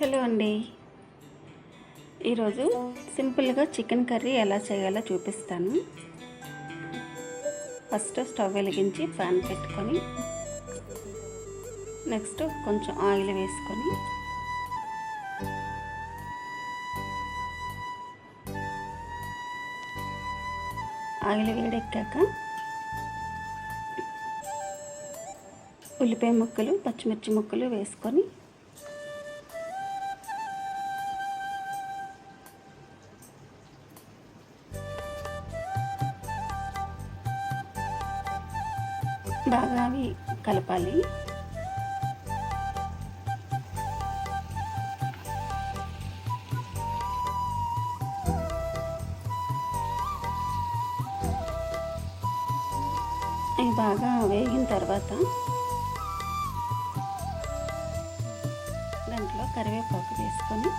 Hello అండి. ఈరోజు సింపుల్గా చికెన్ కర్రీ ఎలా చేయాలో చూపిస్తాను. ఫస్ట్ స్టవ్ వెలిగించి ప్యాన్ పెట్టుకొని నెక్స్ట్ కొంచెం ఆయిల్ వేసుకొని ఆయిల్ వేడెక్కాక ఉల్లిపాయ ముక్కలు పచ్చిమిర్చి ముక్కలు వేసుకొని బాగా అవి కలపాలి. అవి బాగా వేగిన తర్వాత దాంట్లో కరివేపాకు వేసుకొని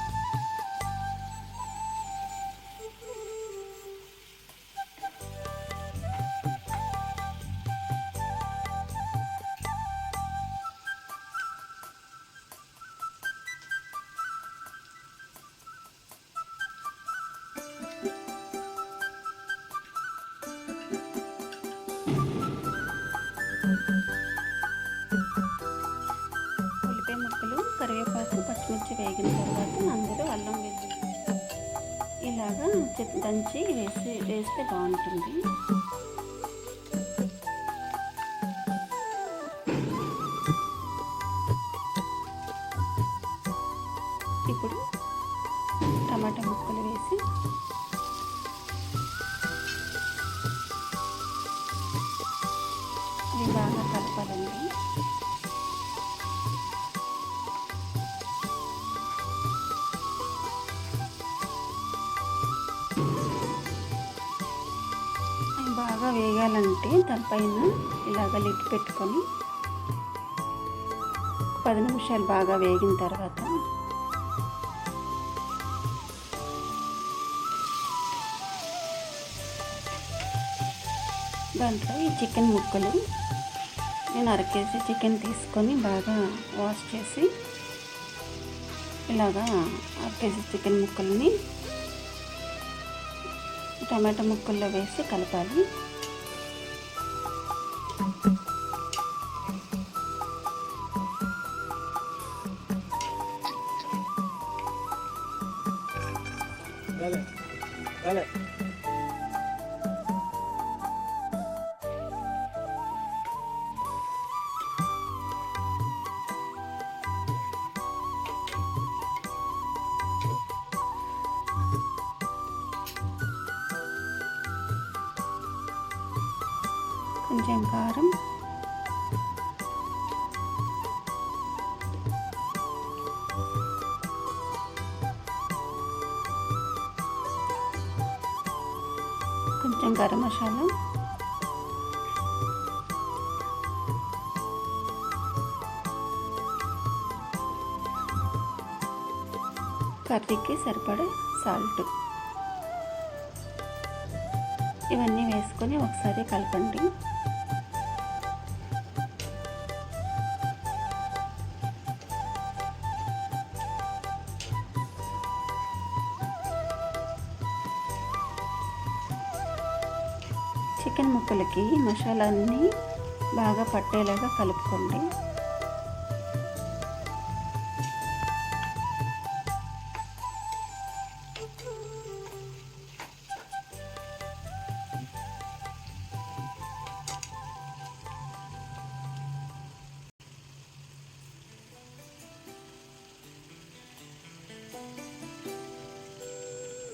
ఉల్లిపాయ ముక్కలు కరివేపాకు పచ్చిమిర్చి వేగిన తర్వాత అందులో అల్లం వెల్లుల్లి ఇలాగా దంచి వేస్తే బాగుంటుంది. ఇప్పుడు టమాటా ముక్కలు వేసి ఇవి బాగా కలపాలండి. అవి బాగా వేగాలంటే దానిపైన ఇలాగ లిడ్ పెట్టుకొని 10 నిమిషాలు బాగా వేగిన తర్వాత దాంట్లో ఈ చికెన్ ముక్కలు నేను అరకేసి చికెన్ తీసుకొని బాగా వాష్ చేసి ఇలాగా అరకేసి చికెన్ ముక్కల్ని టమాటా ముక్కల్లో వేసి కలపాలి. కొంచెం కారం, కొంచెం గరం మసాలా, కర్రీకి సరిపడే సాల్ట్ ఇవన్నీ వేసుకొని ఒకసారి కలపండి. చికెన్ ముక్కలకి మసాలాన్ని బాగా పట్టేలాగా కలుపుకోండి.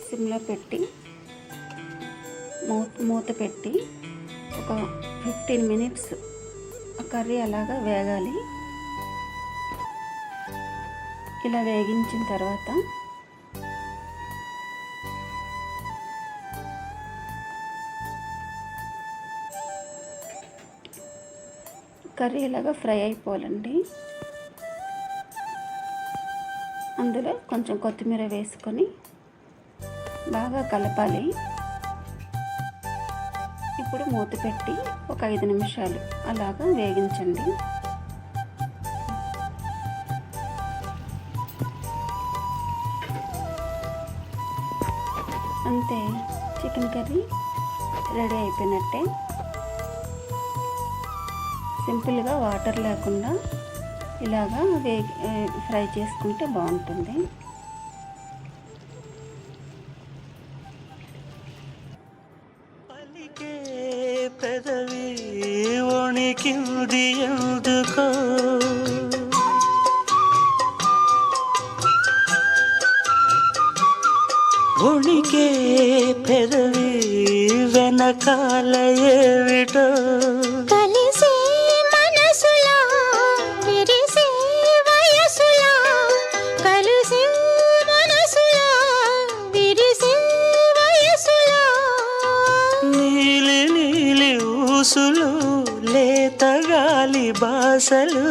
సిమ్లో పెట్టి మూత పెట్టి ఒక 15 మినిట్స్ కర్రీ అలాగా వేగాలి. ఇలా వేగించిన తర్వాత కర్రీ ఇలాగా ఫ్రై అయిపోవాలండి. అందులో కొంచెం కొత్తిమీర వేసుకొని బాగా కలపాలి. ఇప్పుడు మూత పెట్టి ఒక 5 నిమిషాలు అలాగా వేగించండి. అంతే, చికెన్ కర్రీ రెడీ అయిపోయినట్టే. సింపుల్గా వాటర్ లేకుండా ఇలాగా ఫ్రై చేసుకుంటే బాగుంటుంది. పెదవి వణికింది ఎందుకో, వణికే పెదవి వెనకాల ఏమిటో, కలిసే మనసులా విరిసే వయసులా, కలిసే మనసులా విరిసే వయసులా, నీలి నీలి ఊసులు లేత గాలి బాసలు,